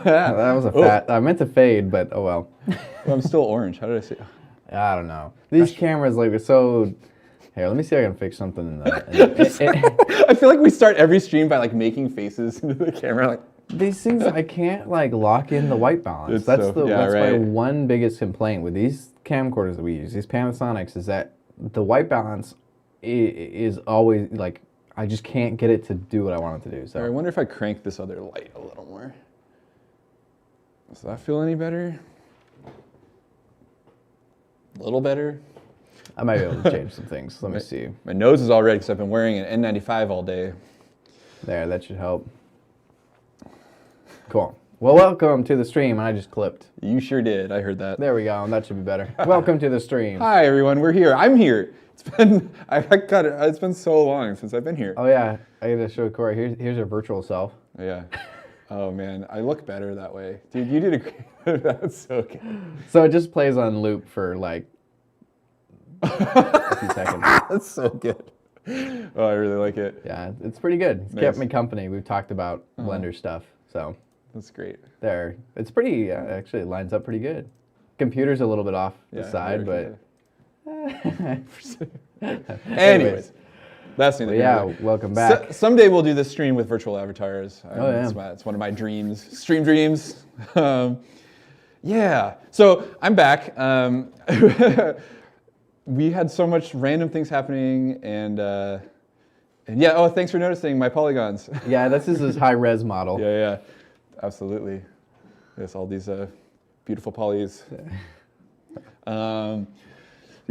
That was a fat. I meant to fade, but oh well. Well, I'm still orange. How did I say? I don't know. These cameras like are so. Here, let me see if I can fix something in the. I feel like we start every stream by like making faces into the camera, like. These things I can't like lock in the white balance. It's That's so- that's my right. one biggest complaint with these camcorders that we use, these Panasonics, is that the white balance is always like I just can't get it to do what I want it to do. So I wonder if I crank this other light a little more. Does that feel any better? A little better? I might be able to change some things. Let me see. My nose is all red because I've been wearing an N95 all day. There, that should help. Cool. Well, welcome to the stream. I just clipped. You sure did. I heard that. There we go. That should be better. Welcome to the stream. Hi everyone, we're here. I'm here. It's been it's been so long since I've been here. Oh yeah, I gotta show Corey. Here's your virtual self. Yeah. Oh man, I look better that way. Dude, you did a great. That's so good. So it just plays on loop for like a few seconds. That's so good. Oh, I really like it. Yeah, it's pretty good. It's kept me company. We've talked about Blender stuff, so that's great. there. It's pretty. Actually, it lines up pretty good. Computer's a little bit off the side, but. Anyways, that's neither. Yeah, welcome back. Someday we'll do this stream with virtual avatars. Oh yeah, it's one of my dreams. Stream dreams. Yeah. So I'm back. We had so much random things happening, and yeah. Oh, thanks for noticing my polygons. Yeah, this is his high res model. Yeah, absolutely. There's all these beautiful polys.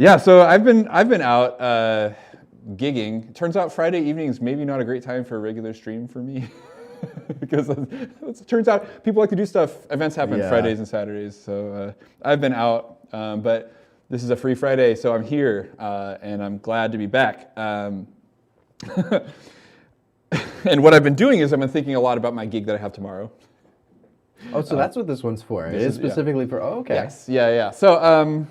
Yeah, so I've been out gigging. Turns out Friday evenings maybe not a great time for a regular stream for me. Because it turns out people like to do stuff. Events happen Fridays and Saturdays. So I've been out, but this is a free Friday, so I'm here, and I'm glad to be back. And what I've been doing is I've been thinking a lot about my gig that I have tomorrow. Oh, so that's what this one's for. It is specifically for. Oh, okay. Yes. Yeah. So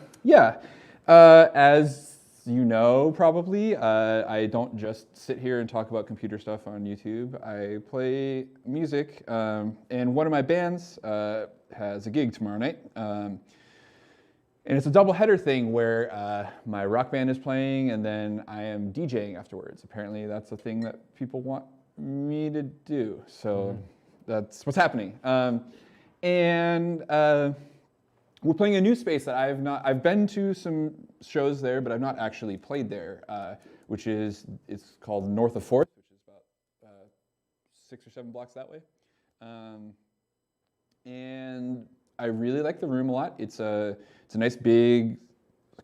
as you know, probably, I don't just sit here and talk about computer stuff on YouTube. I play music, and one of my bands has a gig tomorrow night. And it's a double-header thing where my rock band is playing, and then I am DJing afterwards. Apparently, that's a thing that people want me to do. So that's what's happening. And we're playing a new space that I've been to some shows there, but I've not actually played there, it's called North of 4th, which is about 6 or 7 blocks that way. And I really like the room a lot. It's a nice big,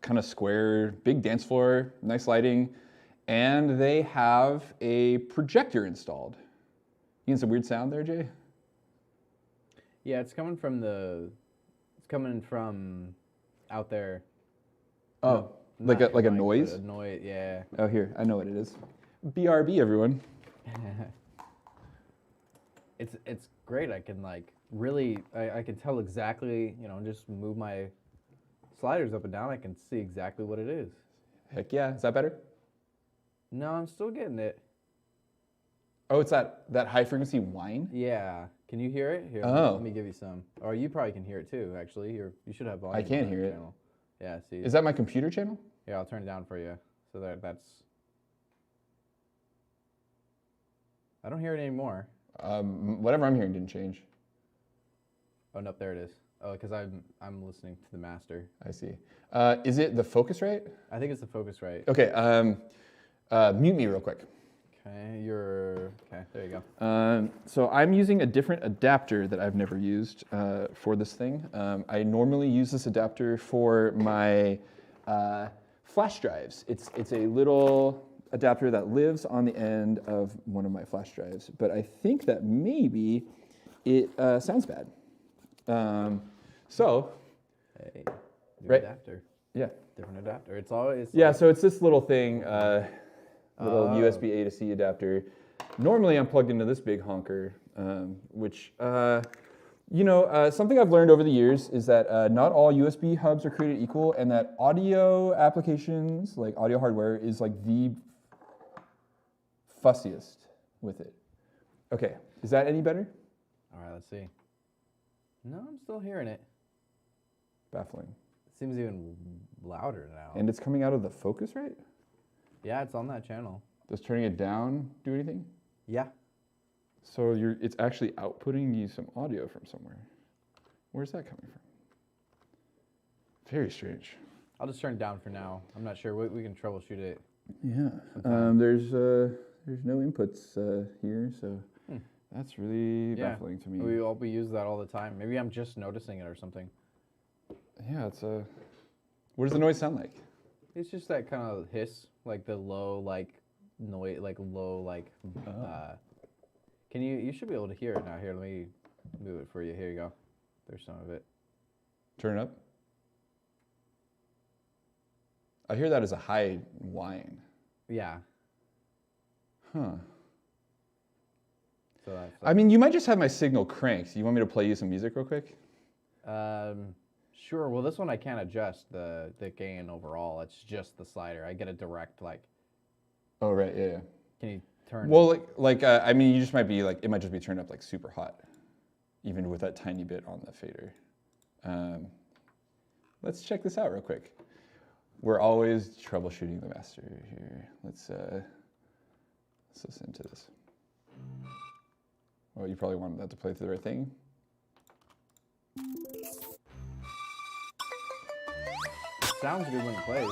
kind of square, big dance floor, nice lighting, and they have a projector installed. You getting some weird sound there, Jay? Yeah, it's coming from out there. Oh, like a noise? A noise, yeah. Oh, here, I know what it is. BRB, everyone. It's great. I can like really, I can tell exactly, just move my sliders up and down. I can see exactly what it is. Heck yeah, is that better? No, I'm still getting it. Oh, it's that high frequency whine? Yeah. Can you hear it? Here, let me give you some. Or you probably can hear it too, actually. You should have volume. I can hear it. Channel. Yeah, see. Is that my computer channel? Yeah, I'll turn it down for you. So that's... I don't hear it anymore. Whatever I'm hearing didn't change. Oh, no, there it is. Oh, because I'm listening to the master. I see. Is it the Focusrite? I think it's the Focusrite. Okay, mute me real quick. Okay, there you go. So I'm using a different adapter that I've never used for this thing. I normally use this adapter for my flash drives. It's a little adapter that lives on the end of one of my flash drives, but I think that maybe it sounds bad. Hey, right. Adapter. Yeah. Different adapter. It's always... Yeah, so it's this little thing, little USB A to C adapter. Normally I'm plugged into this big honker, which, something I've learned over the years is that not all USB hubs are created equal, and that audio applications, like audio hardware, is like the fussiest with it. Okay, is that any better? All right, let's see. No, I'm still hearing it. Baffling. It seems even louder now. And it's coming out of the Focusrite? Yeah, it's on that channel. Does turning it down do anything? Yeah. So it's actually outputting you some audio from somewhere. Where's that coming from? Very strange. I'll just turn it down for now. I'm not sure. We can troubleshoot it. Yeah. There's no inputs here, so that's really baffling to me. We use that all the time. Maybe I'm just noticing it or something. Yeah, it's what does the noise sound like? It's just that kind of hiss, like the low, like noise, like low, like. Can you should be able to hear it now. Here, let me move it for you. Here you go. There's some of it. Turn it up. I hear that as a high whine. Yeah. Huh. So that's. I mean, you might just have my signal cranked. You want me to play you some music real quick? Sure. Well, this one I can't adjust the gain overall. It's just the slider. I get a direct like. Oh right, yeah. Can you turn? Well, I mean, you just might be like, it might just be turned up like super hot, even with that tiny bit on the fader. Let's check this out real quick. We're always troubleshooting the master here. Let's listen to this. Oh, you probably wanted that to play through the right thing. It sounds good when it plays.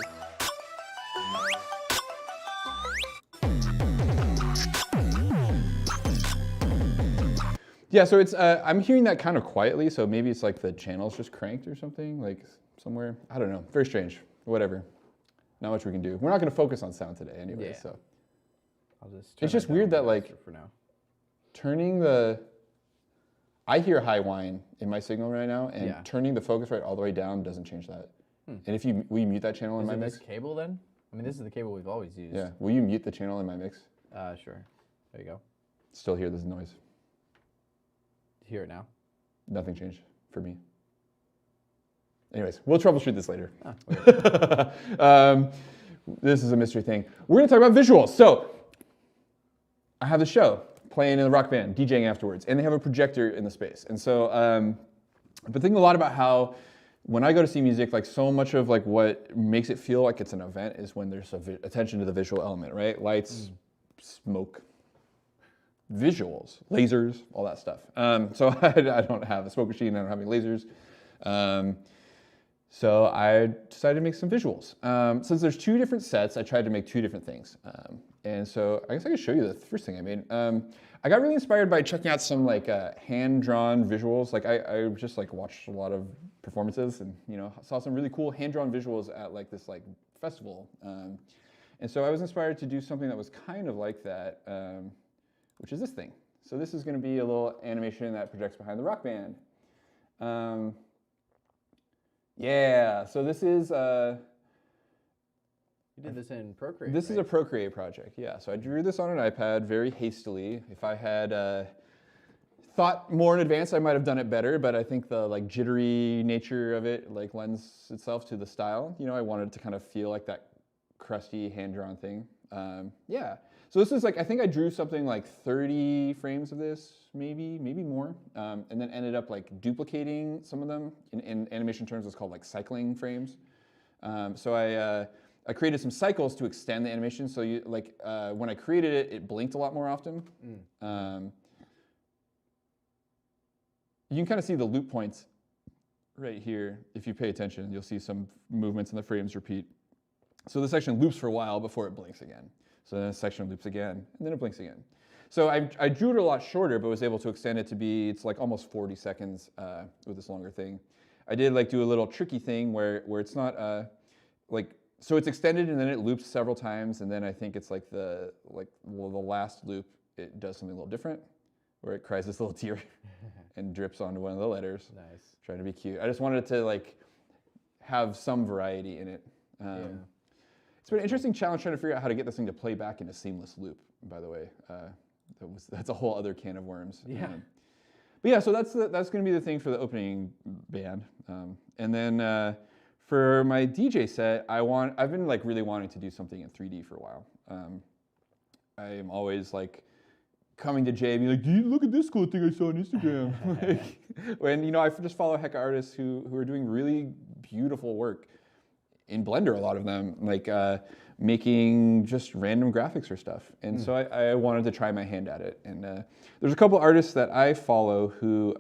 Yeah, so it's I'm hearing that kind of quietly, so maybe it's like the channel's just cranked or something, like somewhere. I don't know. Very strange. Whatever. Not much we can do. We're not going to focus on sound today anyway, Yeah. so. I'll just. It's just weird that like for now. turning the. I hear high whine in my signal right now, and turning the Focusrite all the way down doesn't change that. And if we mute that channel in my mix. Is it this cable then? I mean, this is the cable we've always used. Yeah. Will you mute the channel in my mix? Sure. There you go. Still hear this noise. Hear it now? Nothing changed for me. Anyways, we'll troubleshoot this later. This is a mystery thing. We're going to talk about visuals. So I have the show playing in the rock band, DJing afterwards, and they have a projector in the space. And so I've been thinking a lot about how when I go to see music, like so much of like what makes it feel like it's an event is when there's attention to the visual element, right? Lights, smoke, visuals, lasers, all that stuff. So I don't have a smoke machine, I don't have any lasers. So I decided to make some visuals. Since there's two different sets, I tried to make two different things. And so I guess I could show you the first thing I made. I got really inspired by checking out some like hand-drawn visuals. Like I just like watched a lot of performances and saw some really cool hand-drawn visuals at like this like festival. And so I was inspired to do something that was kind of like that, which is this thing. So this is going to be a little animation that projects behind the rock band. Yeah, so this is... You did this in Procreate, This is a Procreate project, yeah. So I drew this on an iPad very hastily. If I had thought more in advance, I might have done it better, but I think the like jittery nature of it like lends itself to the style. I wanted it to kind of feel like that crusty hand-drawn thing. Yeah. So this is like, I think I drew something like 30 frames of this, maybe more, and then ended up like duplicating some of them. In animation terms, it's called like cycling frames. So I created some cycles to extend the animation. So you like when I created it, it blinked a lot more often. You can kind of see the loop points right here. If you pay attention, you'll see some movements and the frames repeat. So the section loops for a while before it blinks again. So then the section loops again, and then it blinks again. So I drew it a lot shorter, but was able to extend it to be, it's like almost 40 seconds with this longer thing. I did like do a little tricky thing where it's not so it's extended and then it loops several times, and then I think it's like the last loop, it does something a little different, where it cries this little tear and drips onto one of the letters. Nice. Trying to be cute. I just wanted it to like have some variety in it. It's been an interesting challenge trying to figure out how to get this thing to play back in a seamless loop, by the way. That's a whole other can of worms. Yeah. But yeah, so that's going to be the thing for the opening band. And then for my DJ set, I've been like really wanting to do something in 3D for a while. I am always like coming to Jay and being like, "Dude, look at this cool thing I saw on Instagram." Like, when, you know, I just follow hecka artists who are doing really beautiful work in Blender, a lot of them, like making just random graphics or stuff. And so I wanted to try my hand at it. And there's a couple artists that I follow who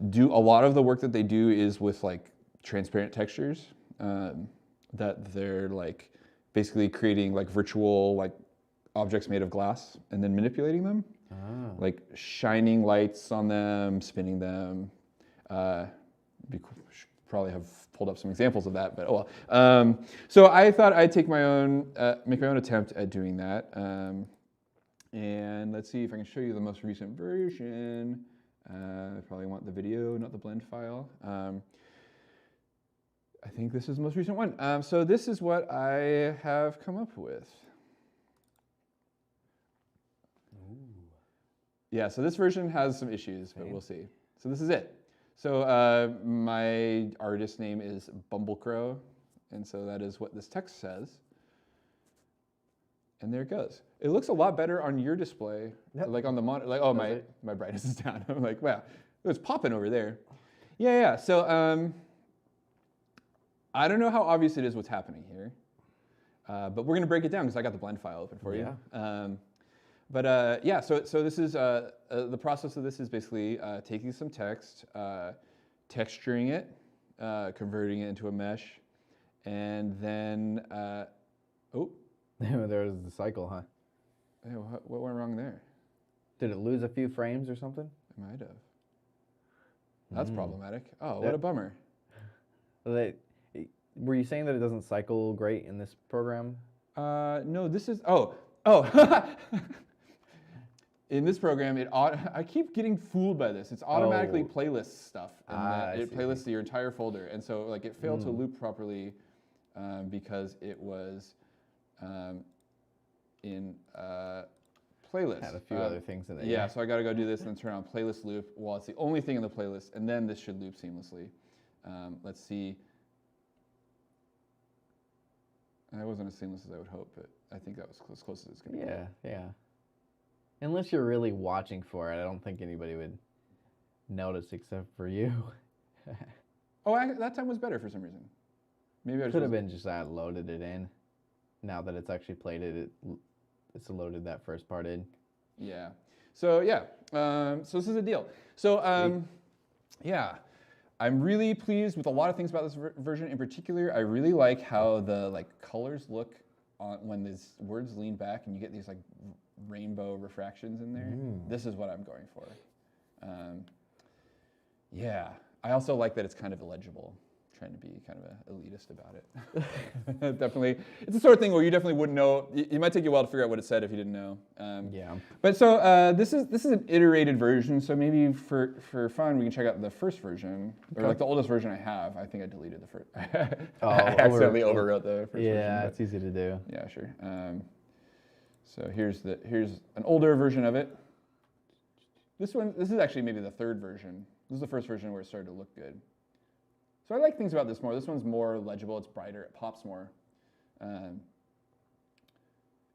do a lot of the work that they do is with like transparent textures, that they're like basically creating like virtual like objects made of glass and then manipulating them, like shining lights on them, spinning them. Probably have pulled up some examples of that, but oh well. So I thought I'd take my own, make my own attempt at doing that. And let's see if I can show you the most recent version. I probably want the video, not the blend file. I think this is the most recent one. So this is what I have come up with. Ooh. Yeah, so this version has some issues, but we'll see. So this is it. So my artist name is Bumblecrow, and so that is what this text says. And there it goes. It looks a lot better on your display, like on the monitor. Like, oh, my brightness is down. I'm like, wow, it was popping over there. Yeah. So I don't know how obvious it is what's happening here, but we're gonna break it down because I got the blend file open for you. Yeah, so this is the process of this is basically taking some text, texturing it, converting it into a mesh, and then there was the cycle, huh? Yeah, what went wrong there? Did it lose a few frames or something? It might have. That's problematic. Oh, what a bummer. Were you saying that it doesn't cycle great in this program? No, this is in this program, I keep getting fooled by this. It's automatically playlist stuff, and it playlists your entire folder. And so, like, it failed to loop properly because it was in playlist. Had a few other things in there. Yeah, so I got to go do this and then turn on playlist loop while it's the only thing in the playlist, and then this should loop seamlessly. Let's see. It wasn't as seamless as I would hope, but I think that was as close as it's going to be. Yeah. Unless you're really watching for it, I don't think anybody would notice except for you. That time was better for some reason. Maybe I could have been just I loaded it in. Now that it's actually played it, it's loaded that first part in. Yeah. So yeah. So this is a deal. So yeah. I'm really pleased with a lot of things about this version. In particular, I really like how the colors look when these words lean back and you get these like rainbow refractions in there. This is what I'm going for. Yeah, I also like that it's kind of illegible. Trying to be kind of elitist about it. Definitely, it's the sort of thing where you definitely wouldn't know. It might take you a while to figure out what it said if you didn't know. Yeah. But so this is an iterated version. So maybe for fun, we can check out the first version, or like the oldest version I have. I think I deleted the first. I accidentally overwrote the first version. Yeah, it's easy to do. Yeah, sure. So here's an older version of it. This is actually maybe the third version. This is the first version where it started to look good. So I like things about this more. This one's more legible, it's brighter, it pops more.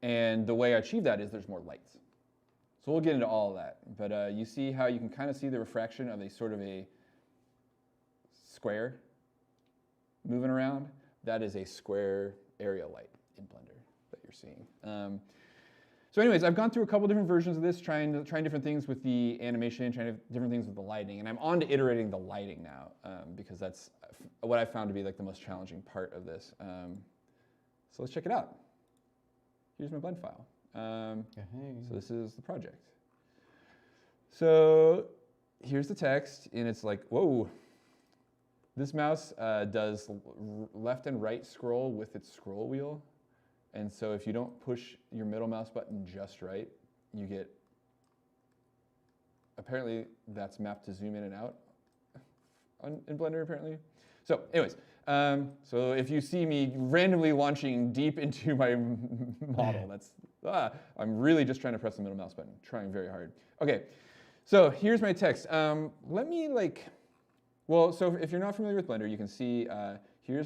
And the way I achieve that is there's more lights. So we'll get into all of that. But you see how you can kind of see the refraction of a sort of a square moving around? That is a square area light in Blender that you're seeing. So anyways, I've gone through a couple different versions of this, trying different things with the animation, trying different things with the lighting, and I'm on to iterating the lighting now, because that's what I found to be like the most challenging part of this. So let's check it out. Here's my blend file. So this is the project. So here's the text, and it's like, whoa. This mouse does left and right scroll with its scroll wheel. And so if you don't push your middle mouse button just right, you get, apparently that's mapped to zoom in and out in Blender apparently. So anyways, so if you see me randomly launching deep into my model, that's, I'm really just trying to press the middle mouse button, trying very hard. Okay, so here's my text. Let me so if you're not familiar with Blender, you can see, I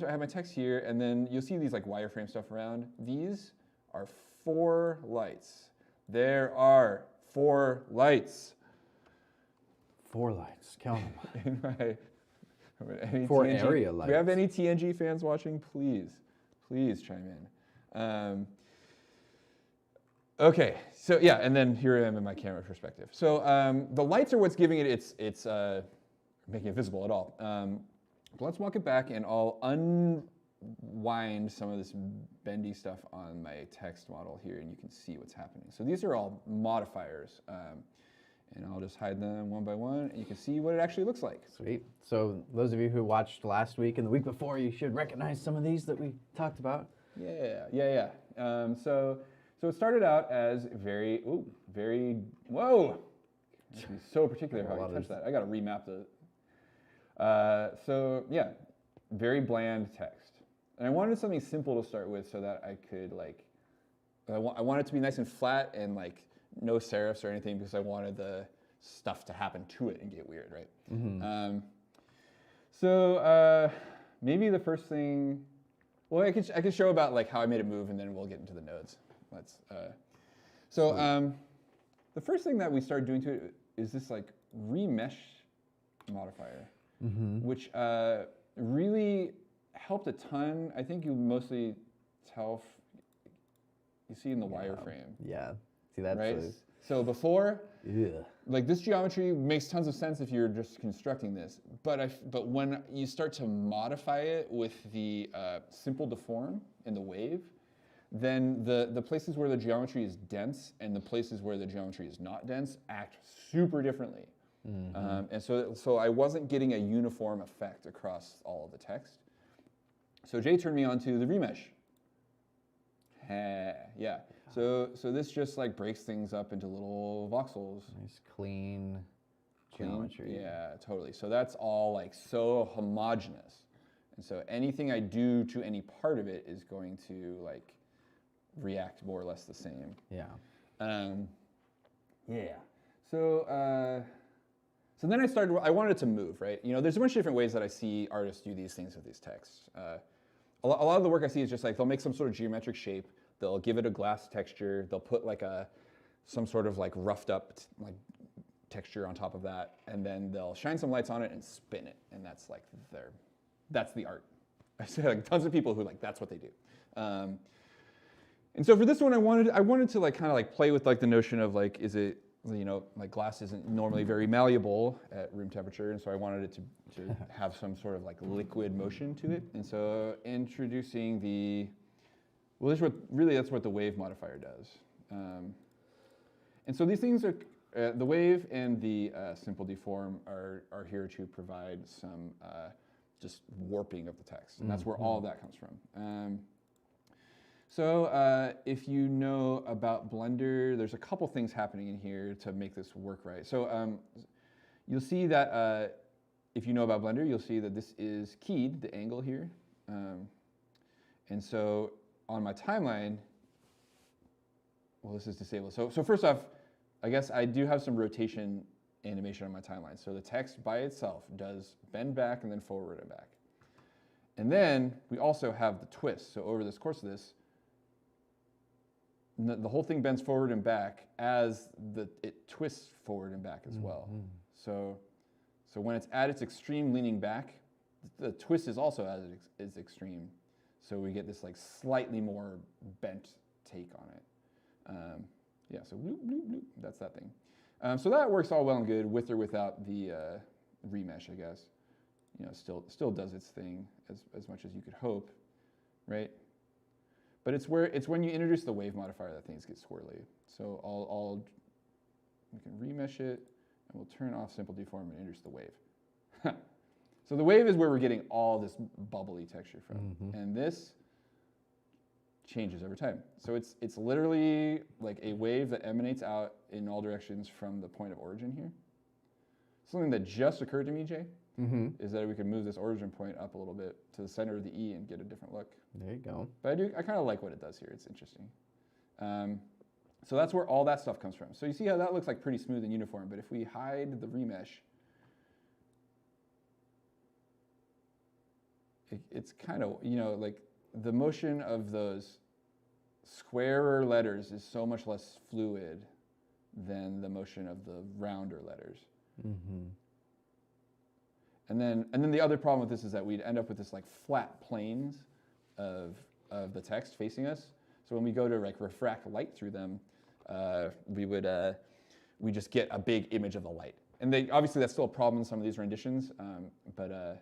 have my text here, and then you'll see these like wireframe stuff around. These are 4 lights. There are 4 lights. 4 lights, count them. Any 4 TNG area If lights. we have any TNG fans watching, please chime in. Okay, so yeah, and then here I am in my camera perspective. So the lights are what's giving it its making it visible at all. But let's walk it back, and I'll unwind some of this bendy stuff on my text model here, and you can see what's happening. So these are all modifiers, and I'll just hide them one by one, and you can see what it actually looks like. Sweet. So those of you who watched last week and the week before, you should recognize some of these that we talked about. Yeah. So it started out as very, whoa! It's so particular how I touch that. I got to remap the. So yeah, very bland text, and I wanted something simple to start with so that I could I want it to be nice and flat and like no serifs or anything because I wanted the stuff to happen to it and get weird, right? Mm-hmm. So maybe the first thing, well, I could show about like how I made it move, and then we'll get into the nodes. The first thing that we started doing to it is this like remesh modifier, which really helped a ton. I think you mostly tell, you see in the wireframe. Yeah, see that's right. So before, yeah. Like this geometry makes tons of sense if you're just constructing this, but when you start to modify it with the simple deform in the wave, then the places where the geometry is dense and the places where the geometry is not dense act super differently. And so I wasn't getting a uniform effect across all of the text. So Jay turned me on to the remesh. Yeah. So this just like breaks things up into little voxels. Nice clean geometry. Yeah, totally. So that's all like so homogeneous. And so anything I do to any part of it is going to like react more or less the same. Yeah. So then I wanted it to move, right? You know, there's a bunch of different ways that I see artists do these things with these texts. A lot of the work I see is just like they'll make some sort of geometric shape, they'll give it a glass texture, they'll put like some sort of like roughed up like texture on top of that, and then they'll shine some lights on it and spin it, and that's like that's the art. I see like tons of people who like that's what they do. And so for this one, I wanted to like kind of like play with like the notion of like, is it, you know, like glass isn't normally very malleable at room temperature, and so I wanted it to have some sort of like liquid motion to it. And so introducing that's what the wave modifier does. And so these things are, the wave and the simple deform are here to provide some just warping of the text, and that's where all of that comes from. So if you know about Blender, there's a couple things happening in here to make this work right. So you'll see that if you know about Blender, you'll see that this is keyed, the angle here. And so on my timeline, well, this is disabled. So first off, I guess I do have some rotation animation on my timeline. So the text by itself does bend back and then forward and back. And then we also have the twist. So over this course of this, the whole thing bends forward and back as it twists forward and back as well. So when it's at its extreme leaning back, the twist is also at its extreme. So we get this like slightly more bent take on it. Yeah, so bloop, bloop, bloop, that's that thing. So that works all well and good with or without the remesh, I guess. You know, still does its thing as much as you could hope, right? But it's when you introduce the wave modifier that things get squirrely. So we can remesh it, and we'll turn off simple deform and introduce the wave. So the wave is where we're getting all this bubbly texture from, and this changes over time. So it's literally like a wave that emanates out in all directions from the point of origin here. Something that just occurred to me, Jay, is that we could move this origin point up a little bit to the center of the E and get a different look. There you go. But I kind of like what it does here. It's interesting. So that's where all that stuff comes from. So you see how that looks like pretty smooth and uniform, but if we hide the remesh, it's kind of, you know, like the motion of those squarer letters is so much less fluid than the motion of the rounder letters. Mm-hmm. And then the other problem with this is that we'd end up with this like flat planes of the text facing us. So when we go to like refract light through them, we just get a big image of the light. And obviously that's still a problem in some of these renditions, but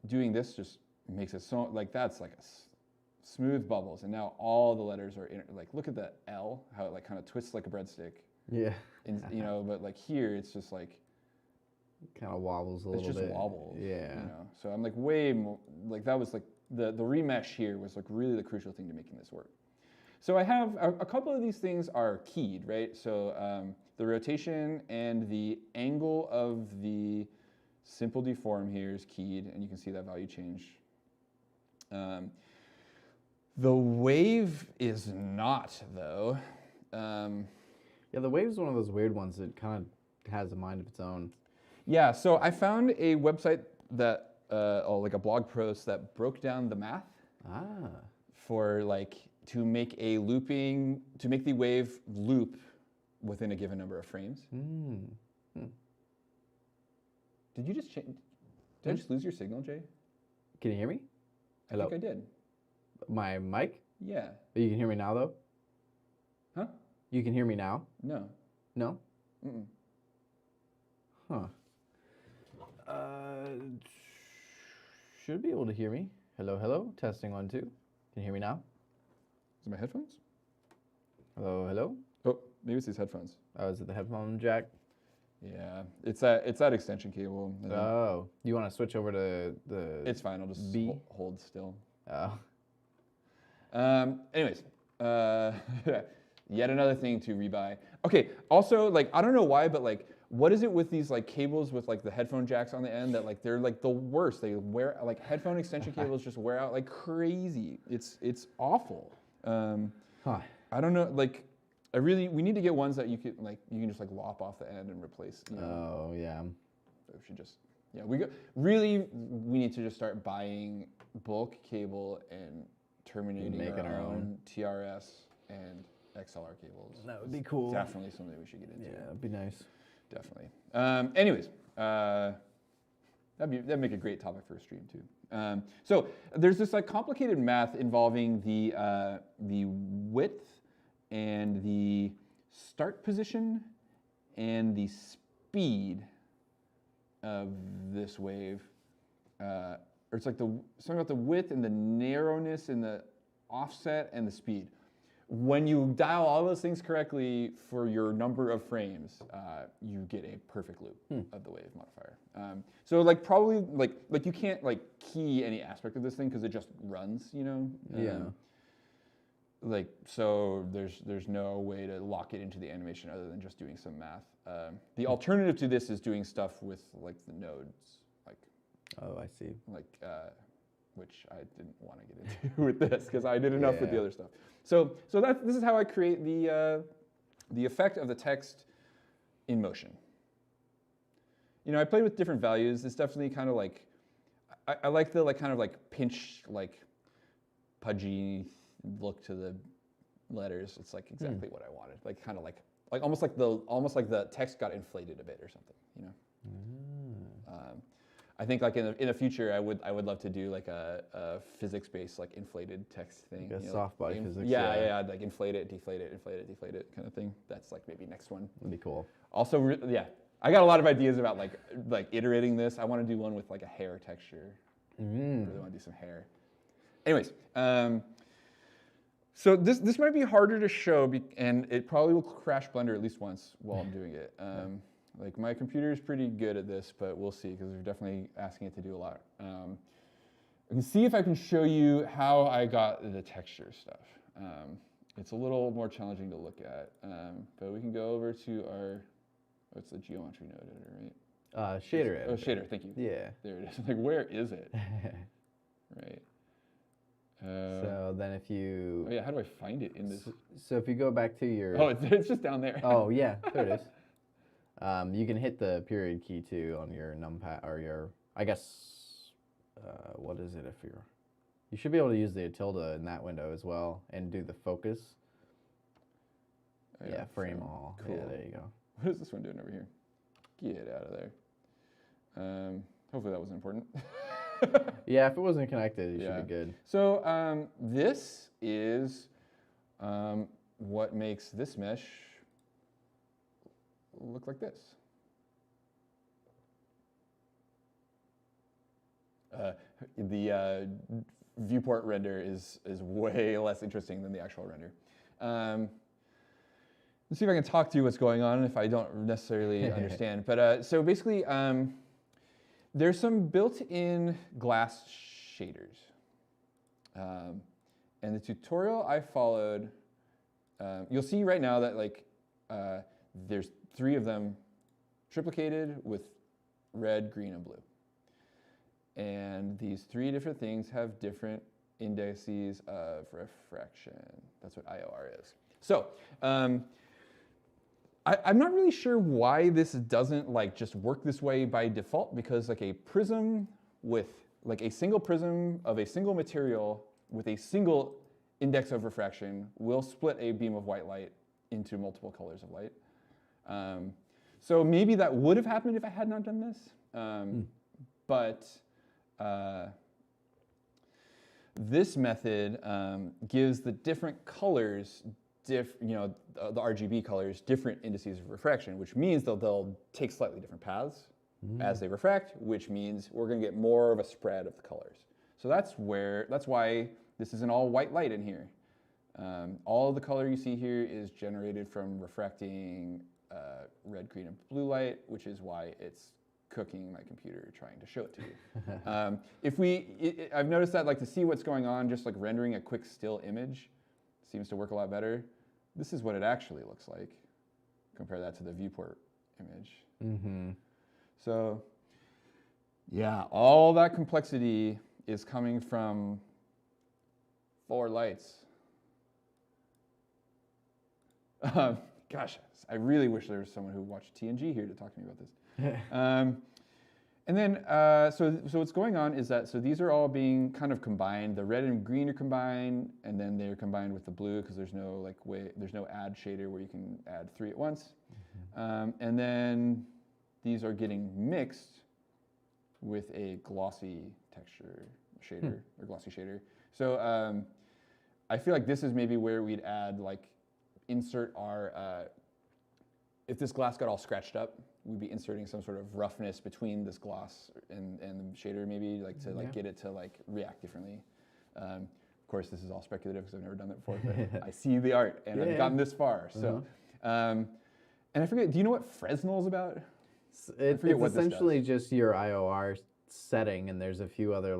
doing this just makes it so like that's like smooth bubbles. And now all the letters are like look at the L, how it like kind of twists like a breadstick. Yeah. And, but like here it's just like kind of wobbles a little bit. It's just wobbles. Yeah. So I'm like way more like that was like the remesh here was like really the crucial thing to making this work. So I have a couple of these things are keyed, right? So the rotation and the angle of the simple deform here is keyed, and you can see that value change. The wave is not, though. Yeah, the wave's one of those weird ones that kind of has a mind of its own. Yeah, so I found a website that, like a blog post that broke down the math for like to make the wave loop within a given number of frames. Did you just change? Did I just lose your signal, Jay? Can you hear me? Hello? I think I did. My mic? Yeah. But you can hear me now, though? Huh? You can hear me now? No. No? Mm-mm. Huh. Should be able to hear me. Hello, hello. Testing 1, 2. Can you hear me now? Is it my headphones? Hello, hello. Oh, maybe it's these headphones. Oh, is it the headphone jack? Yeah, it's that extension cable. Oh, you want to switch over to the? It's fine. I'll just hold still. Oh. Anyways, yet another thing to rebuy. Okay. Also, like I don't know why, but like, what is it with these like cables with like the headphone jacks on the end that like they're like the worst? They wear like headphone extension cables just wear out like crazy. It's awful. I don't know. Like, we need to get ones that you can just like lop off the end and replace. Oh yeah. So we should just we need to just start buying bulk cable and terminating making our own TRS and XLR cables. That would be cool. Definitely something we should get into. Yeah, that'd be nice. Definitely. Anyways, that'd make a great topic for a stream too. So there's this like complicated math involving the width and the start position and the speed of this wave. Or it's like something about the width and the narrowness and the offset and the speed. When you dial all those things correctly for your number of frames, you get a perfect loop of the wave modifier. So like probably like you can't like key any aspect of this thing because it just runs, Yeah. Like so there's no way to lock it into the animation other than just doing some math. The alternative to this is doing stuff with like the nodes, like. Oh, I see. Like which I didn't want to get into with this because I did enough with the other stuff. So this is how I create the effect of the text in motion. I played with different values. It's definitely kind of like I like the like kind of like pinch like pudgy look to the letters. It's like exactly what I wanted. Like kind of like almost like the text got inflated a bit or something. I think like in the future, I would love to do like a physics-based like inflated text thing. Like a soft body physics. Yeah, like inflate it, deflate it kind of thing. That's like maybe next one. That'd be cool. Also, I got a lot of ideas about like iterating this. I want to do one with like a hair texture. I really want to do some hair. Anyways, so this might be harder to show, and it probably will crash Blender at least once while I'm doing it. Like my computer is pretty good at this, but we'll see because we're definitely asking it to do a lot. I can see if I can show you how I got the texture stuff. It's a little more challenging to look at, but we can go over to what's the geometry node editor, right? Shader editor. Oh, shader, thank you. Yeah. There it is. Like, where is it? Right. So then if you... Oh yeah, how do I find it in this? So if you go back to your... Oh, it's just down there. Oh yeah, there it is. You can hit the period key too on your numpad or your, I guess, what is it if you're, you should be able to use the tilde in that window as well and do the focus. Yeah, frame all. Cool. Yeah, there you go. What is this one doing over here? Get out of there. Hopefully that wasn't important. Yeah, if it wasn't connected, it Yeah. should be good. So this is what makes this mesh look like this. The viewport render is way less interesting than the actual render. Let's see if I can talk through what's going on if I don't necessarily understand. But so basically, there's some built-in glass shaders. And the tutorial I followed, you'll see right now that there's 3 of them triplicated with red, green, and blue. And these 3 different things have different indices of refraction. That's what IOR is. So I'm not really sure why this doesn't just work this way by default, because a prism with a single prism of a single material with a single index of refraction will split a beam of white light into multiple colors of light. So maybe that would have happened if I had not done this. But this method gives the different colors, the RGB colors, different indices of refraction, which means they'll take slightly different paths as they refract, which means we're going to get more of a spread of the colors. So that's why this isn't all white light in here. All of the color you see here is generated from refracting red, green, and blue light, which is why it's cooking my computer trying to show it to you. I've noticed that to see what's going on, just rendering a quick still image seems to work a lot better. This is what it actually looks like. Compare that to the viewport image. Mm-hmm. So yeah, all that complexity is coming from 4 lights. Gosh, I really wish there was someone who watched TNG here to talk to me about this. And then, so what's going on is that, these are all being kind of combined. The red and green are combined, and then they're combined with the blue because there's no there's no add shader where you can add 3 at once. And then these are getting mixed with a glossy texture shader or glossy shader. So I feel like this is maybe where we'd add insert our if this glass got all scratched up, we'd be inserting some sort of roughness between this gloss and the shader, maybe to get it to react differently. Of course, this is all speculative because I've never done that before, but I see the art and I've gotten this far. So, and I forget, do you know what Fresnel's about? It's essentially just your IOR setting, and there's a few other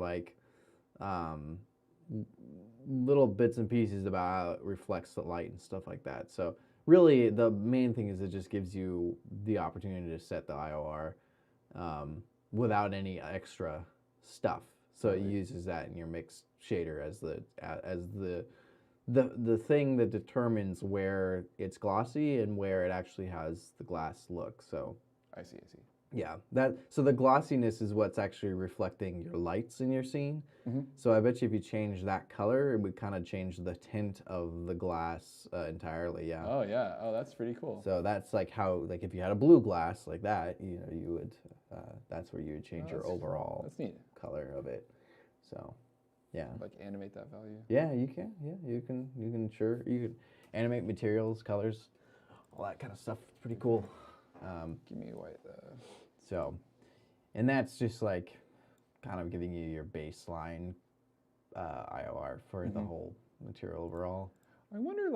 little bits and pieces about how it reflects the light and stuff like that. So really, the main thing is it just gives you the opportunity to set the IOR without any extra stuff. So it uses that in your mixed shader as the thing that determines where it's glossy and where it actually has the glass look. So I see. Yeah, so the glossiness is what's actually reflecting your lights in your scene. So I bet you if you change that color, it would kind of change the tint of the glass entirely. Yeah. Oh yeah. Oh, that's pretty cool. So that's how if you had a blue glass like that, you would that's where you would change your overall that's neat. color of it. So yeah. Animate that value. Yeah, you can. Yeah, you can animate materials, colors, all that kind of stuff. It's pretty cool. Give me a white. So, and that's just kind of giving you your baseline IOR for the whole material overall. I wonder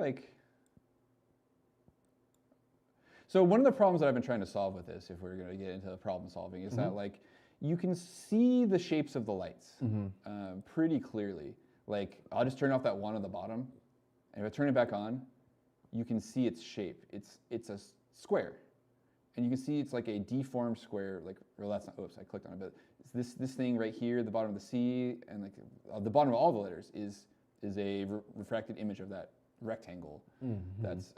so one of the problems that I've been trying to solve with this, if we're going to get into the problem solving, is that you can see the shapes of the lights pretty clearly. I'll just turn off that one on the bottom, and if I turn it back on, you can see its shape. It's a square. And you can see it's a deformed square, well, that's not, oops, I clicked on it, but it's this thing right here at the bottom of the C, and the bottom of all the letters is a refracted image of that rectangle. That's,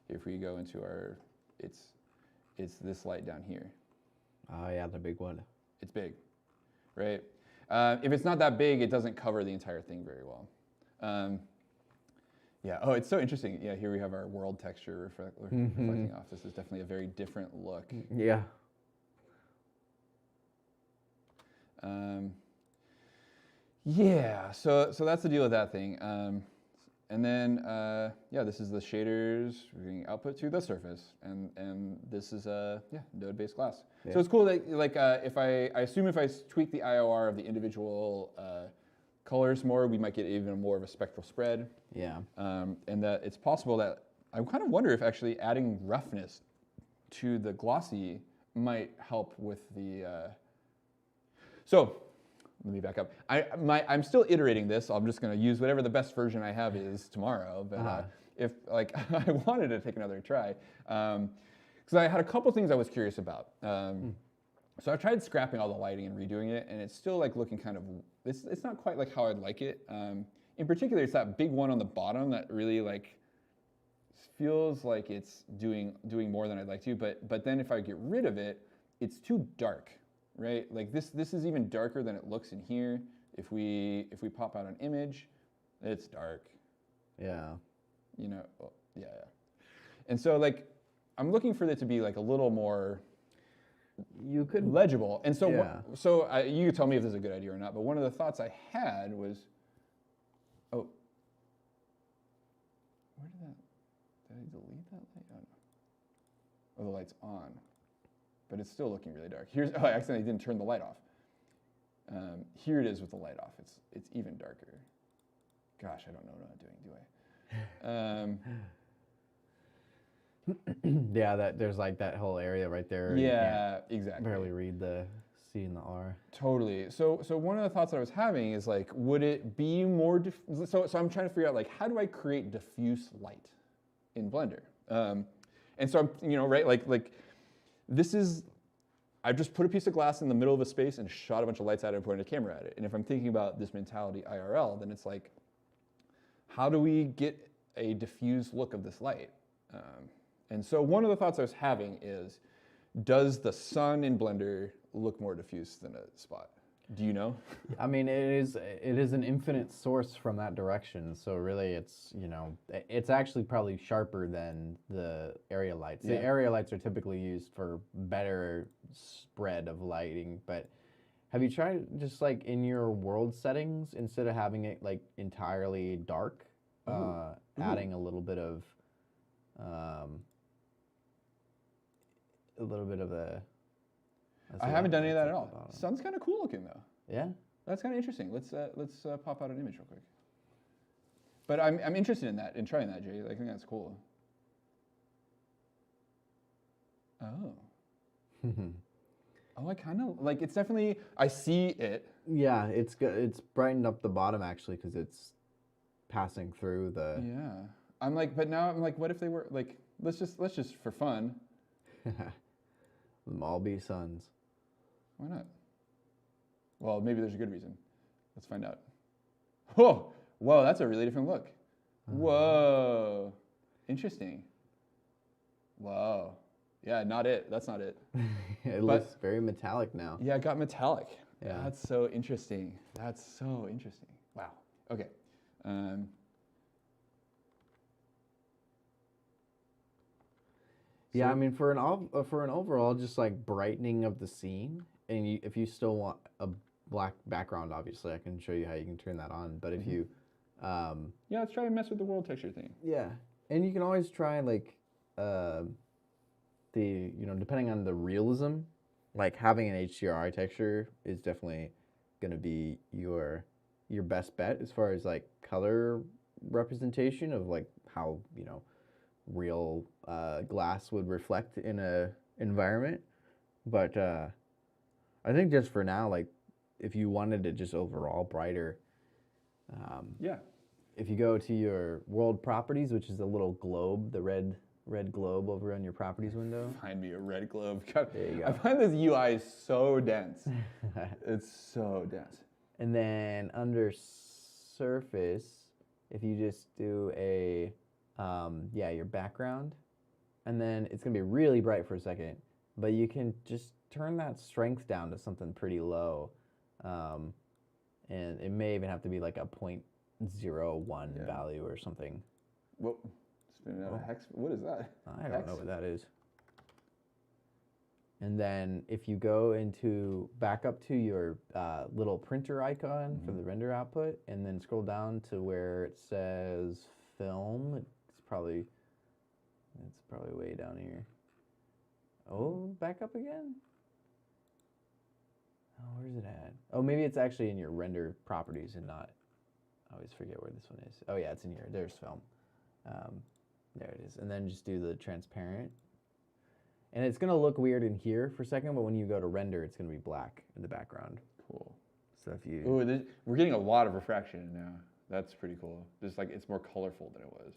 if we go into our, it's this light down here. Oh yeah, the big one. It's big, right? If it's not that big, it doesn't cover the entire thing very well. Yeah. Oh, it's so interesting. Yeah, here we have our world texture reflecting off. This is definitely a very different look. Yeah. Yeah. So that's the deal with that thing. And then yeah, this is the shaders we're getting output to the surface, and this is node-based glass. Yeah. So it's cool that like if I assume if I tweak the IOR of the individual colors more, we might get even more of a spectral spread. Yeah. And that it's possible that I kind of wonder if actually adding roughness to the glossy might help with the. So let me back up. I'm still iterating this. I'm just going to use whatever the best version I have is tomorrow. But if like I wanted to take another try, because I had a couple things I was curious about. So I tried scrapping all the lighting and redoing it, and it's still like looking kind of. It's not quite like how I'd like it. In particular, it's that big one on the bottom that really like feels like it's doing more than I'd like to. But then if I get rid of it, it's too dark, right? Like this is even darker than it looks in here. If we pop out an image, it's dark. Yeah. You know, yeah. And so like I'm looking for it to be like a little more. You could legible. And so, yeah. You could tell me if this is a good idea or not, but one of the thoughts I had was, oh, where did I delete that light? Oh, no. Oh, the light's on, but it's still looking really dark. I accidentally didn't turn the light off. Here it is with the light off. It's even darker. Gosh, I don't know what I'm doing, do I? Yeah, there's like that whole area right there. Yeah, exactly. Barely read the C and the R. Totally. So one of the thoughts that I was having is like, would it be more? So I'm trying to figure out like, how do I create diffuse light in Blender? And so I'm right like this is. I've just put a piece of glass in the middle of a space and shot a bunch of lights at it and pointed a camera at it. And if I'm thinking about this mentality IRL, then it's like, how do we get a diffuse look of this light? And so one of the thoughts I was having is, does the sun in Blender look more diffuse than a spot? Do you know? I mean, it is an infinite source from that direction. So really, it's actually probably sharper than the area lights. Yeah. The area lights are typically used for better spread of lighting. But have you tried just like in your world settings, instead of having it like entirely dark, adding a little bit of I haven't done any of that at all. Sun's kind of cool looking though. Yeah. That's kind of interesting. Let's pop out an image real quick. But I'm interested in trying that, Jay. I think that's cool. Oh. Oh, I kind of like. It's definitely. I see it. Yeah, it's good. It's brightened up the bottom actually because it's passing through the. Yeah. I'm like, but now I'm like, what if they were like? Let's just for fun. Them all be suns. Why not? Well, maybe there's a good reason. Let's find out. Whoa, that's a really different look. Whoa, interesting. Whoa, yeah, not it. That's not it. It looks very metallic now. Yeah, it got metallic. Yeah, that's so interesting. That's so interesting. Wow. Okay. Yeah, I mean, for an overall just like brightening of the scene, and if you still want a black background, obviously I can show you how you can turn that on. But if you, yeah, let's try and mess with the world texture thing. Yeah, and you can always try like depending on the realism, like having an HDRI texture is definitely gonna be your best bet as far as like color representation of like how real glass would reflect in a environment. But I think just for now, like if you wanted it just overall brighter, yeah, if you go to your world properties, which is the little globe, the red globe over on your properties window. Find me a red globe. God, there you go. I find this UI so dense. It's so dense. And then under surface, if you just do a your background, and then it's gonna be really bright for a second, but you can just turn that strength down to something pretty low, and it may even have to be like a 0.01 value or something. Whoa, spinning out a hex. What is that? I don't know what that is. And then if you go back up to your little printer icon for the render output, and then scroll down to where it says film, it's probably way down here. Oh, back up again? Oh, where's it at? Oh, maybe it's actually in your render properties and not, I always forget where this one is. Oh yeah, it's in here, there's film. There it is, and then just do the transparent. And it's gonna look weird in here for a second, but when you go to render, it's gonna be black in the background. Cool. So if you... Ooh, we're getting a lot of refraction now. That's pretty cool. Just like, it's more colorful than it was.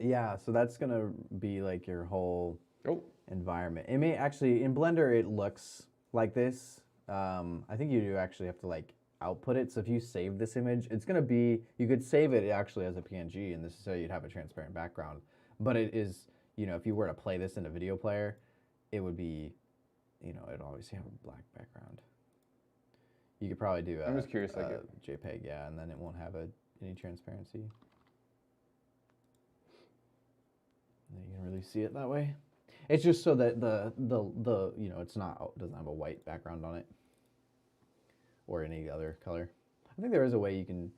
Yeah, so that's gonna be like your whole Oh. environment. It may actually, in Blender, it looks like this. I think you do actually have to like output it. So if you save this image, it's gonna be, you could save it actually as a PNG, and this is how you'd have a transparent background. But it is, you know, if you were to play this in a video player, it would be, you know, it'd always have a black background. You could probably do I'm just curious, like JPEG, yeah, and then it won't have any transparency. And you can really see it that way. It's just so that the you know, doesn't have a white background on it or any other color. I think there is a way you can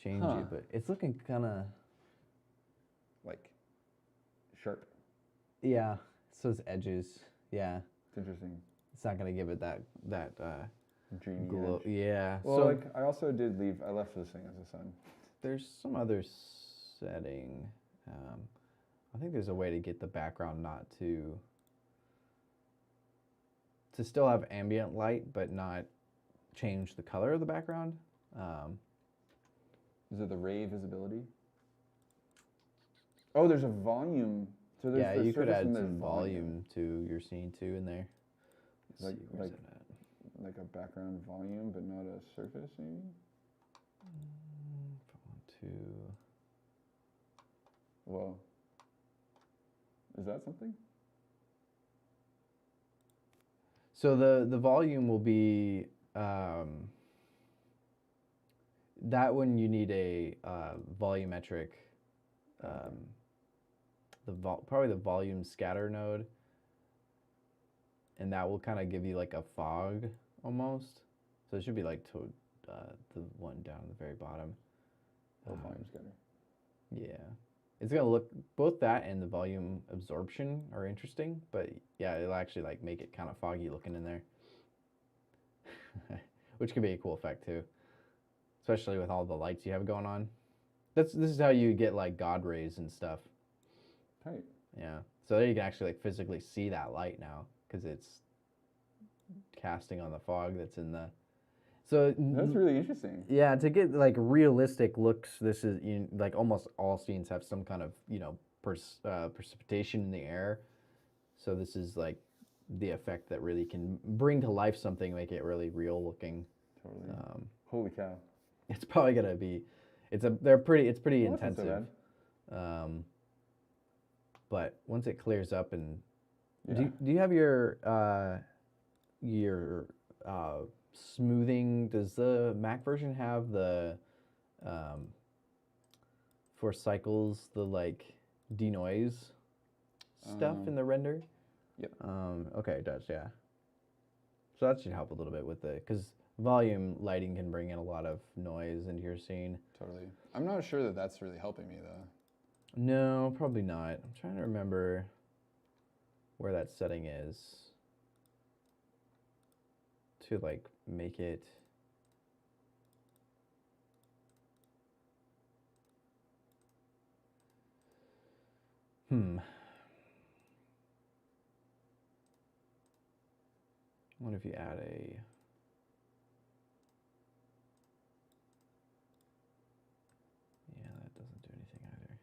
change it, but it's looking kind of like sharp. Yeah. So it's edges. Yeah. It's interesting. It's not gonna give it that dreamy glow. edge. Yeah. Well, so like I also did leave. I left this thing as a sun. there's some other setting. I think there's a way to get the background not to still have ambient light, but not change the color of the background. Is it the ray visibility? Oh, there's a volume. So there's Yeah, the you could surface add and there's some volume to your scene too in there. Like like a background volume, but not a surface, maybe. If I want to. Whoa. Is that something? So the volume will be that one you need a volumetric, probably the volume scatter node, and that will kind of give you like a fog almost. So it should be like to the one down at the very bottom. Volume scatter. Yeah. It's gonna look, both that and the volume absorption are interesting, but yeah, it'll actually like make it kind of foggy looking in there. Which could be a cool effect too. Especially with all the lights you have going on. This is how you get like God rays and stuff. Tight. Yeah. So there you can actually like physically see that light now, because it's casting on the fog that's in the... So that's really interesting. Yeah, to get like realistic looks, this is like almost all scenes have some kind of, you know, precipitation in the air. So this is like the effect that really can bring to life something, make it really real looking. Totally. Holy cow! It's probably gonna be, it's pretty intensive. But once it clears up and do you have your smoothing? Does the Mac version have the for cycles, the like denoise stuff in the render? Yep. Okay, it does, yeah. So that should help a little bit with the, because volume lighting can bring in a lot of noise into your scene. Totally. I'm not sure that that's really helping me though. No, probably not. I'm trying to remember where that setting is to like make it. I wonder if you add a... Yeah, that doesn't do anything either.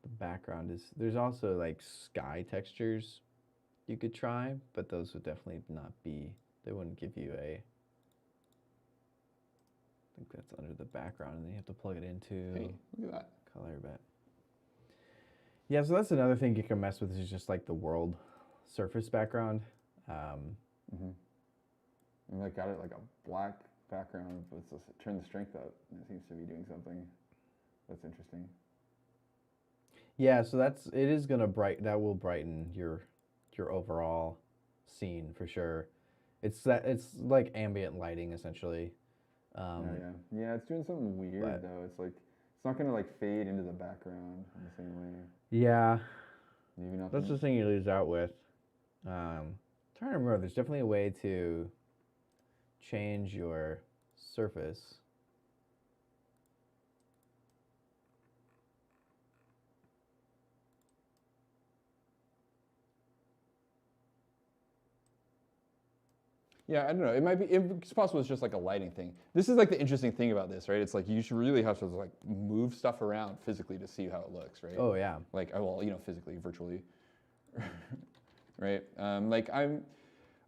The background is... There's also like sky textures you could try, but those would definitely not be... They wouldn't give you a... I think that's under the background, and then you have to plug it into... Hey, look at that. Color, but... Yeah, so that's another thing you can mess with, is just like the world surface background. And I got it like a black background, but it's just turn the strength up, and it seems to be doing something. That's interesting. Yeah, so it is gonna that will brighten your overall scene for sure. It's like ambient lighting essentially. Yeah, it's doing something weird But though. It's like it's not gonna like fade into the background in the same way. yeah, Maybe not. that's the thing you lose out with. Trying to remember, there's definitely a way to change your surface. Yeah, I don't know. It might be. It's possible. It's just like a lighting thing. This is like the interesting thing about this, right? It's like you should really have to like move stuff around physically to see how it looks, right? Oh yeah. Like, well, physically, virtually, right?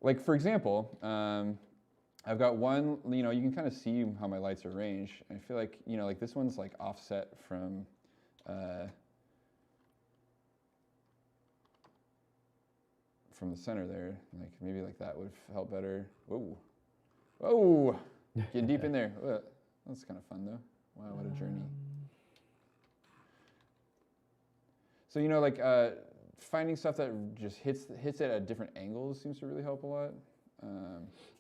Like for example, I've got one. You can kind of see how my lights are arranged. I feel like like this one's like offset from. From the center there, like maybe like that would help better. Whoa, whoa, getting deep in there. That's kind of fun though. Wow, what a journey. So like finding stuff that just hits it at different angles seems to really help a lot.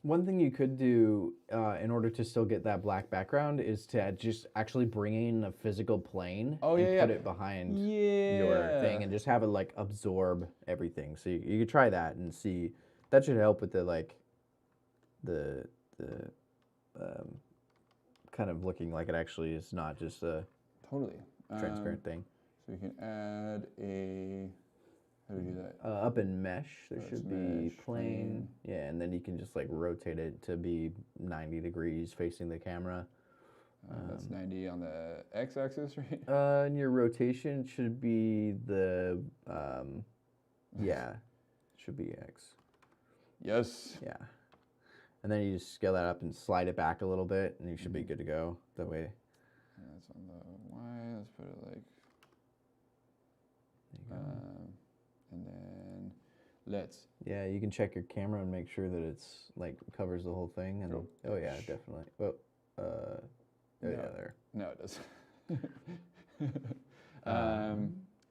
One thing you could do in order to still get that black background is to just actually bring in a physical plane and put it behind your thing and just have it like absorb everything. So you could try that and see. That should help with the kind of looking like it actually is not just a totally transparent thing. So you can add a. How do you do that? Up in mesh, there should be mesh, plane. Yeah, and then you can just like rotate it to be 90 degrees facing the camera. That's 90 on the x-axis, right? And your rotation should be the, should be X. Yes. Yeah. And then you just scale that up and slide it back a little bit, and you should be good to go that way. Yeah, that's on the Y. Let's put it like. There you go. And then let's. Yeah, you can check your camera and make sure that it's like covers the whole thing. And oh yeah, definitely. Oh, yeah, there. No, it doesn't.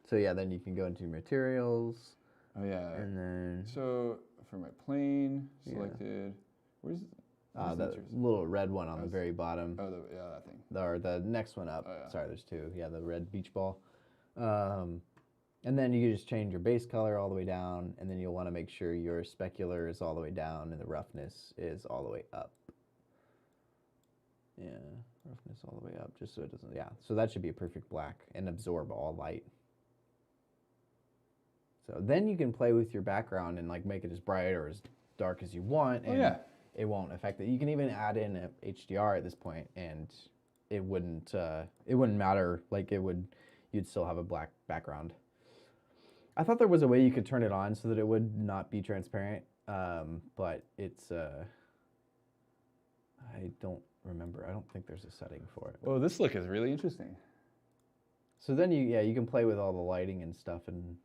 So yeah, then you can go into materials. Oh yeah. And then. So for my plane selected, where's that little red one on the very bottom. Oh, that thing. Or the next one up. Oh, yeah. Sorry, there's two. Yeah, the red beach ball. And then you can just change your base color all the way down, and then you'll want to make sure your specular is all the way down and the roughness is all the way up. Yeah, roughness all the way up, just so it doesn't, so that should be a perfect black and absorb all light. So then you can play with your background and like make it as bright or as dark as you want, and it won't affect it. You can even add in a HDR at this point, and it wouldn't matter. Like you'd still have a black background. I thought there was a way you could turn it on so that it would not be transparent, but it's, I don't remember. I don't think there's a setting for it. Well, this look is really interesting. So then you can play with all the lighting and stuff, and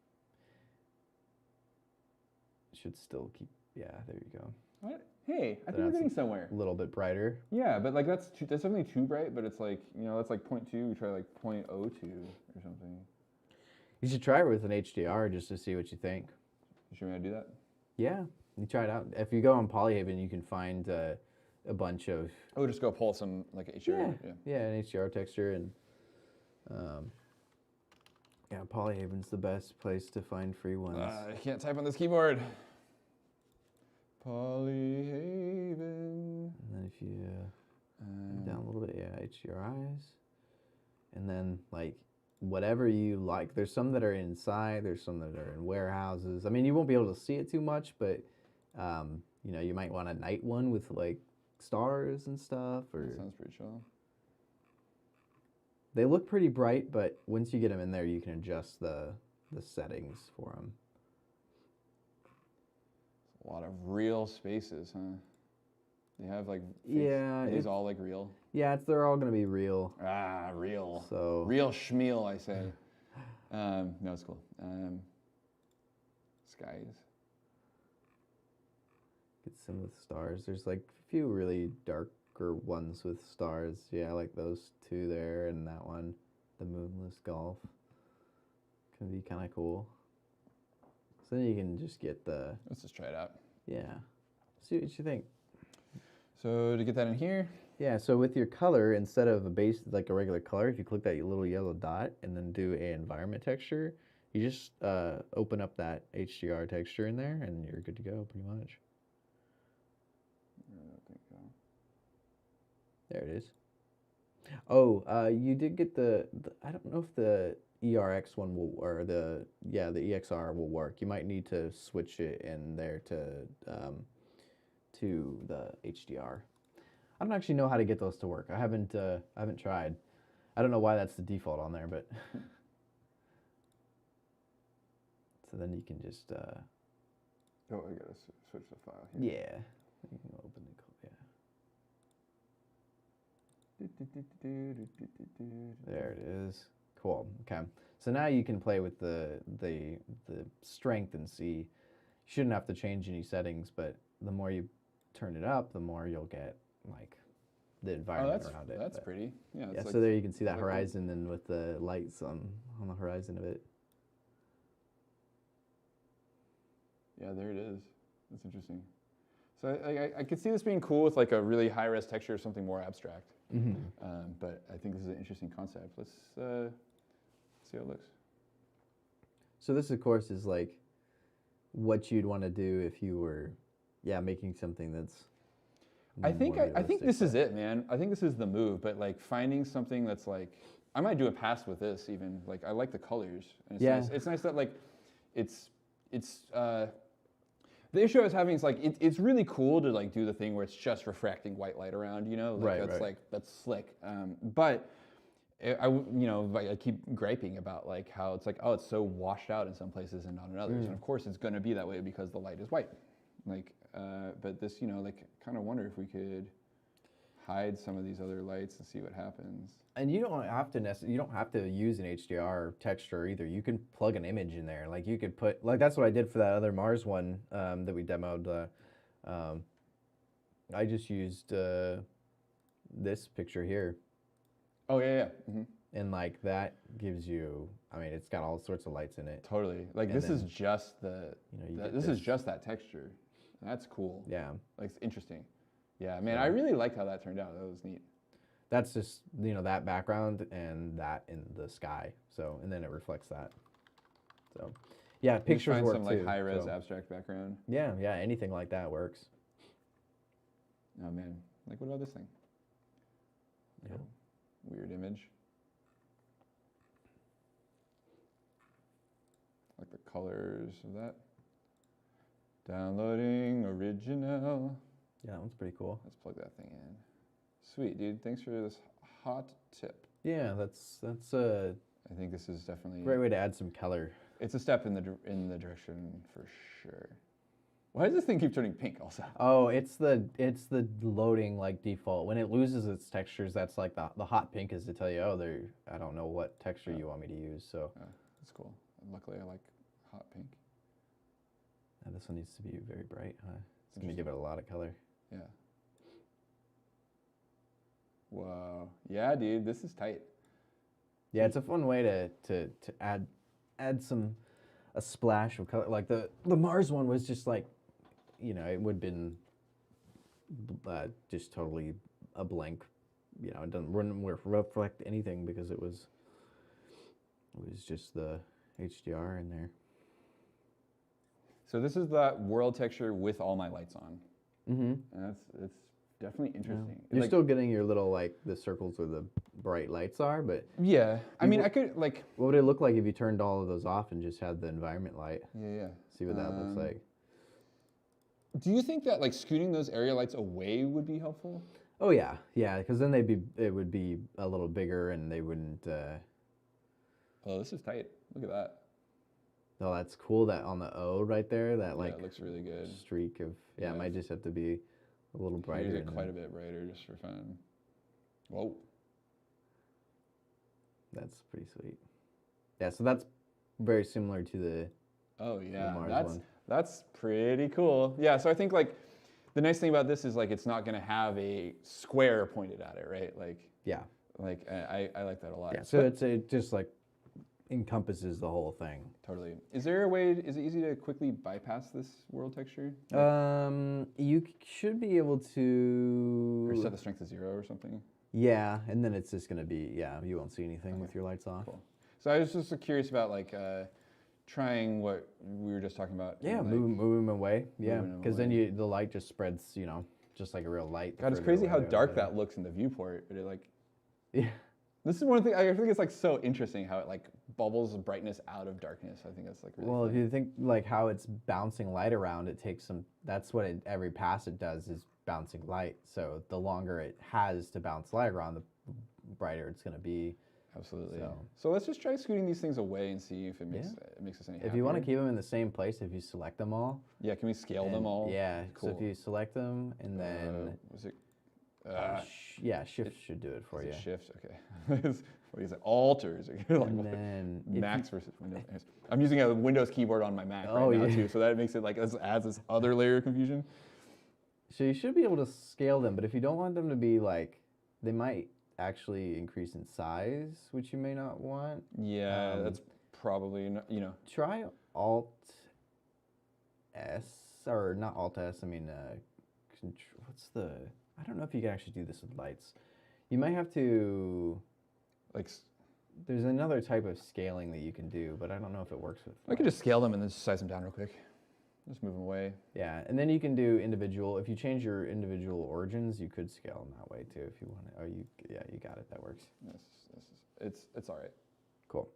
it should still keep, there you go. What? Hey, I think we're getting somewhere. A little bit brighter. Yeah, but like that's definitely too bright, but it's like, that's like 0.2, we try like 0.02 or something. You should try it with an HDR just to see what you think. You sure you want to do that? Yeah, you try it out. If you go on Polyhaven, you can find a bunch of. Oh, just go pull some like HDR. Yeah, an HDR texture, and Polyhaven's the best place to find free ones. I can't type on this keyboard. Polyhaven. And then if you down a little bit, HDRIs, and then like. Whatever you like. There's some that are inside, there's some that are in warehouses. I mean, you won't be able to see it too much, but you might want a night one with like stars and stuff. Or that sounds pretty chill. They look pretty bright, but once you get them in there, you can adjust the settings for them. A lot of real spaces, huh? They have like these all like real. Yeah, they're all gonna be real. Real. So real schmeal, I say. No, it's cool. Skies. Get some with stars. There's like a few really darker ones with stars. Yeah, I like those two there and that one. the moonless golf. Can be kind of cool. So then you can just get the. Let's just try it out. Yeah. See what you think. So to get that in here. Yeah, so with your color, instead of a base like a regular color, if you click that little yellow dot and then do a environment texture, you just open up that HDR texture in there and you're good to go pretty much. I don't think so. There it is. Oh, you did get the I don't know if the ERX one will, or the EXR will work. You might need to switch it in there to the HDR. I don't actually know how to get those to work. I haven't tried. I don't know why that's the default on there, but so then you can just oh, I gotta switch the file here. yeah, you can open it. Yeah. There it is. Cool. Okay. So now you can play with the strength and see. You shouldn't have to change any settings, but the more you turn it up, the more you'll get like the environment around it. That's pretty. Yeah. Yeah. Like, So there you can see that horizon and with the lights on the horizon of it. Yeah, there it is. That's interesting. So I could see this being cool with like a really high-res texture or something more abstract. Mm-hmm. But I think this is an interesting concept. Let's see how it looks. So this, of course, is like what you'd want to do if you were, making something that's. I think this is it, man. I think this is the move. But like finding something that's like, I might do a pass with this even. Like I like the colors. And it's nice. It's nice that like, it's. The issue I was having is like it's really cool to like do the thing where it's just refracting white light around, you know, like that's slick. But I keep griping about like how it's like, oh, it's so washed out in some places and not in others, and of course it's going to be that way because the light is white. Like, but this, like, kind of wonder if we could hide some of these other lights and see what happens. And you don't have to use an HDR texture either. You can plug an image in there. Like you could put, like that's what I did for that other MARZ one that we demoed. I just used this picture here. Oh yeah. Mm-hmm. And like that gives you, I mean, it's got all sorts of lights in it. Totally. Like and this is just this is just that texture. That's cool. Yeah. Like it's interesting. Yeah, man, I really liked how that turned out. That was neat. That's just, that background and that in the sky. So, and then it reflects that. So, yeah, pictures find work some too. Like high-res abstract background. Yeah, anything like that works. Oh man, like what about this thing? Yeah. Weird image. Like the colors of that. Downloading original. Yeah, that one's pretty cool. Let's plug that thing in. Sweet, dude. Thanks for this hot tip. Yeah, that's a I think this is definitely great way to add some color. It's a step in the direction for sure. Why does this thing keep turning pink also? Oh, it's the loading like default. When it loses its textures, that's like the hot pink is to tell you, I don't know what texture you want me to use. So that's cool. Luckily, I like hot pink. And this one needs to be very bright, huh? It's gonna give it a lot of color. Yeah. Wow. Yeah, dude, this is tight. Yeah, it's a fun way to add a splash of color. Like the MARZ one was just like, it would have been just totally a blank. It wouldn't reflect anything because it was just the HDR in there. So this is that world texture with all my lights on. Mm-hmm. And it's definitely interesting. Yeah. You're still getting your little like the circles where the bright lights are, but yeah. I mean, I could like. What would it look like if you turned all of those off and just had the environment light? Yeah. See what that looks like. Do you think that like scooting those area lights away would be helpful? Oh yeah, because then it would be a little bigger and they wouldn't. Oh, this is tight. Look at that. Oh, that's cool. That on the O right there, that like it looks really good. Streak of it might just have to be a little brighter. Quite a bit brighter, just for fun. Whoa. That's pretty sweet. Yeah, so that's very similar to the. Oh yeah, the MARZ one. That's pretty cool. Yeah, so I think like the nice thing about this is like it's not going to have a square pointed at it, right? Like Like I like that a lot. Yeah, so it just like encompasses the whole thing. Totally. Is there a way? Is it easy to quickly bypass this world texture? You should be able to. Or set the strength to 0 or something. Yeah, and then it's just gonna be you won't see anything with your lights off. Cool. So I was just curious about like trying what we were just talking about. Yeah, like, move them away. Yeah, because then away. the light just spreads, just like a real light. God, it's crazy how dark that looks in the viewport. It like. Yeah. This is one thing I think it's like so interesting how it like bubbles brightness out of darkness. I think that's like really well, fun. if you think like how it's bouncing light around, it takes some. That's what every pass it does is bouncing light. So the longer it has to bounce light around, the brighter it's going to be. Absolutely. So let's just try scooting these things away and see if it makes us any happier. If you want to keep them in the same place, if you select them all. Yeah, can we scale them all? Yeah. Cool. So if you select them and then. Was it? Yeah, shift should do it for you. Shift, okay. What is it? Alt or is it like and then Macs versus Windows? I'm using a Windows keyboard on my Mac right now too, so that makes it like adds this other layer of confusion. So you should be able to scale them, but if you don't want them to be like, they might actually increase in size, which you may not want. Yeah, that's probably not, Try Alt S, or not Alt S. I mean, what's the? I don't know if you can actually do this with lights. You might have to, like, there's another type of scaling that you can do, but I don't know if it works with. I could just scale them and then just size them down real quick. Just move them away. Yeah, and then you can do individual. If you change your individual origins, you could scale them that way too if you want it. Oh, you got it. That works. It's all right. Cool.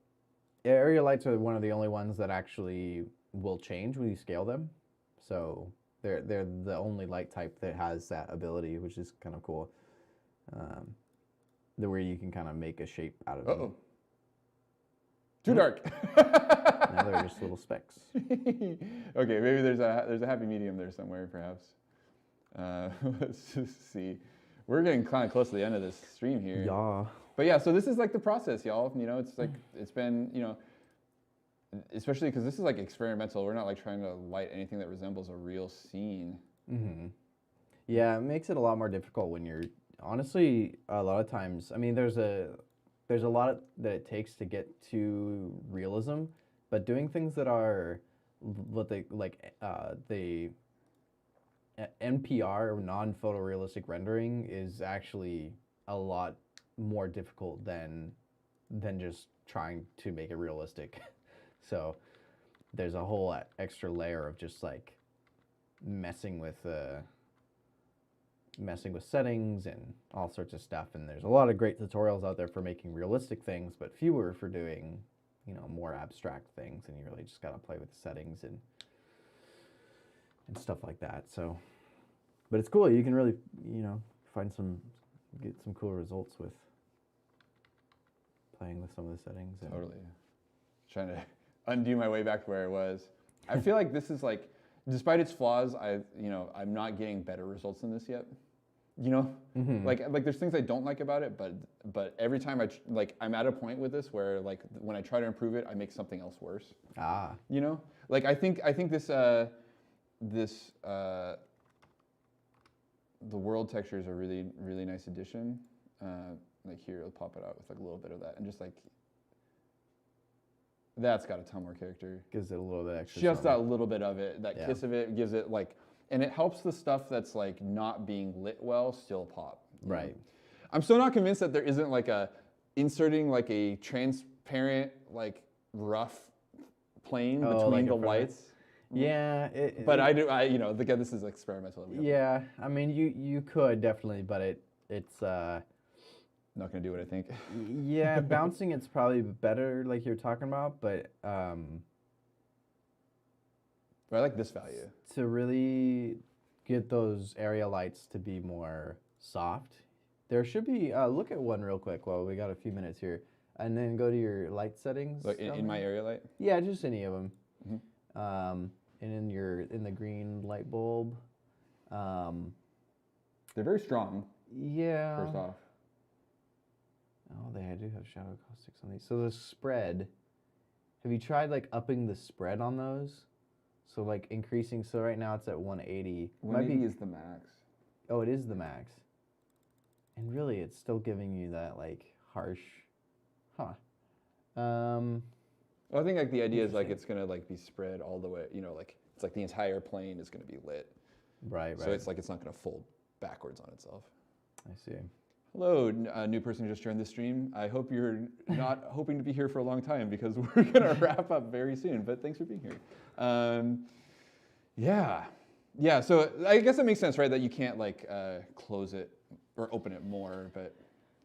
Yeah, area lights are one of the only ones that actually will change when you scale them. So they're the only light type that has that ability, which is kind of cool. Where you can kind of make a shape out of them. Too dark. Now they're just little specks. Okay, maybe there's a happy medium there somewhere, perhaps. Let's just see. We're getting kind of close to the end of this stream here. Yeah. But yeah, so this is like the process, y'all. It's like it's been, especially because this is like experimental. We're not like trying to light anything that resembles a real scene. Mm-hmm. Yeah, it makes it a lot more difficult when you're honestly a lot of times. I mean, there's a lot that it takes to get to realism, but doing things that are what they like the NPR or non-photorealistic rendering is actually a lot more difficult than just trying to make it realistic. So there's a whole extra layer of just like messing with settings and all sorts of stuff. And there's a lot of great tutorials out there for making realistic things, but fewer for doing, more abstract things. And you really just got to play with the settings and stuff like that. So, but it's cool. You can really, get some cool results with playing with some of the settings. And totally. Trying to undo my way back to where I was. I feel like this is like, despite its flaws, I'm not getting better results than this yet. Mm-hmm. Like there's things I don't like about it, but every time I'm at a point with this where like when I try to improve it, I make something else worse. Like I think this the world texture is a really, really nice addition. Like here, I'll pop it out with like a little bit of that, and just like that's got a ton more character. Gives it a little bit extra. Just that little bit of it, that kiss of it gives it like, and it helps the stuff that's like not being lit well still pop. Right. I'm still not convinced that there isn't like inserting like a transparent like rough plane between like the lights. Yeah, but again, this is experimental. Yeah, I mean, you could definitely, but it's not gonna do what I think. Yeah, bouncing it's probably better, like you're talking about, but I like this value to really get those area lights to be more soft. There should be look at one real quick while we got a few minutes here, and then go to your light settings. Like in my area light. Yeah, just any of them. Mm-hmm. And in the green light bulb. They're very strong. Yeah. First off. Oh, I do have shadow caustics on these. So the spread, have you tried like upping the spread on those? So like increasing, so right now it's at 180. 180 is the max. Oh, it is the max. And really it's still giving you that like harsh. Huh. Well, I think like the idea is like it's gonna like be spread all the way. You know, like it's like the entire plane is gonna be lit. Right. So it's like it's not gonna fold backwards on itself. I see. Hello, new person who just joined the stream. I hope you're not hoping to be here for a long time because we're gonna wrap up very soon. But thanks for being here. Yeah. So I guess that makes sense, right? That you can't like close it or open it more. But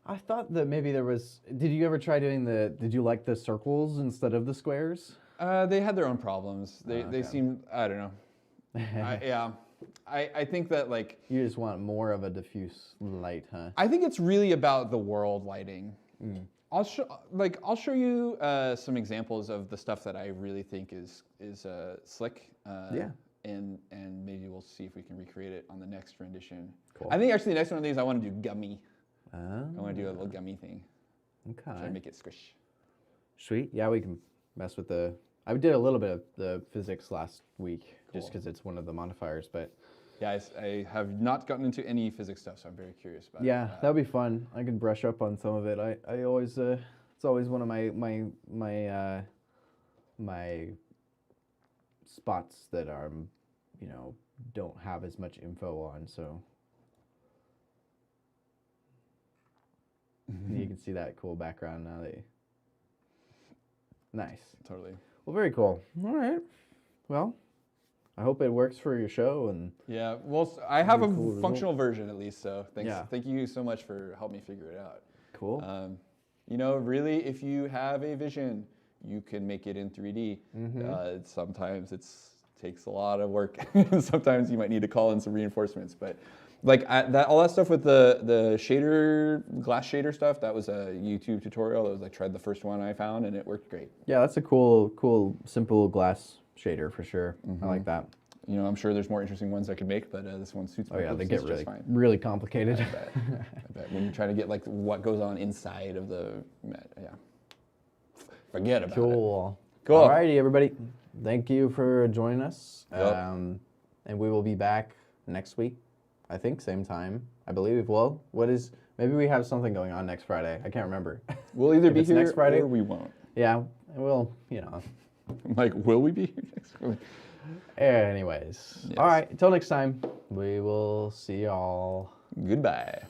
I thought that maybe there was. Did you ever try doing Did you like the circles instead of the squares? they had their own problems. They okay. seemed, I don't know. I think that like You just want more of a diffuse light, huh? I think it's really about the world lighting. I'll show you some examples of the stuff that I really think is slick. Yeah. And maybe we'll see if we can recreate it on the next rendition. Cool. I think actually the next one of these I want to do gummy. Oh. I want to do a little gummy thing. Okay. Try to make it squish. Sweet. Yeah, we can mess with the. I did a little bit of the physics last week, just Cool. because it's one of the modifiers, but. Yeah, I have not gotten into any physics stuff, so I'm very curious about it. Yeah, that'd be fun. I can brush up on some of it. I always it's always one of my spots that are, don't have as much info on. So you can see that cool background now. Nice. Totally. Well, very cool. All right. Well, I hope it works for your show. And yeah, well, I have a cool functional version at least, so thanks. Yeah. Thank you so much for helping me figure it out. Cool. Really, if you have a vision, you can make it in 3D. Sometimes it takes a lot of work. Sometimes you might need to call in some reinforcements, but like all that stuff with the shader, glass shader stuff, that was a YouTube tutorial. That was like tried the first one I found, and it worked great. Yeah, that's a cool, simple glass shader for sure. I like that. I'm sure there's more interesting ones I could make, but this one suits my Oh yeah, they purposes get just fine. really complicated. I bet when you try to get like what goes on inside of the, forget about it. Cool. Cool. Alrighty, everybody. Thank you for joining us. Yep. And we will be back next week. I think same time. I believe. Well, maybe we have something going on next Friday. I can't remember. We'll either be it's here next Friday, or we won't. Yeah. Well, I'm like, will we be here next Friday? Anyways. Yes. All right. Until next time. We will see y'all. Goodbye.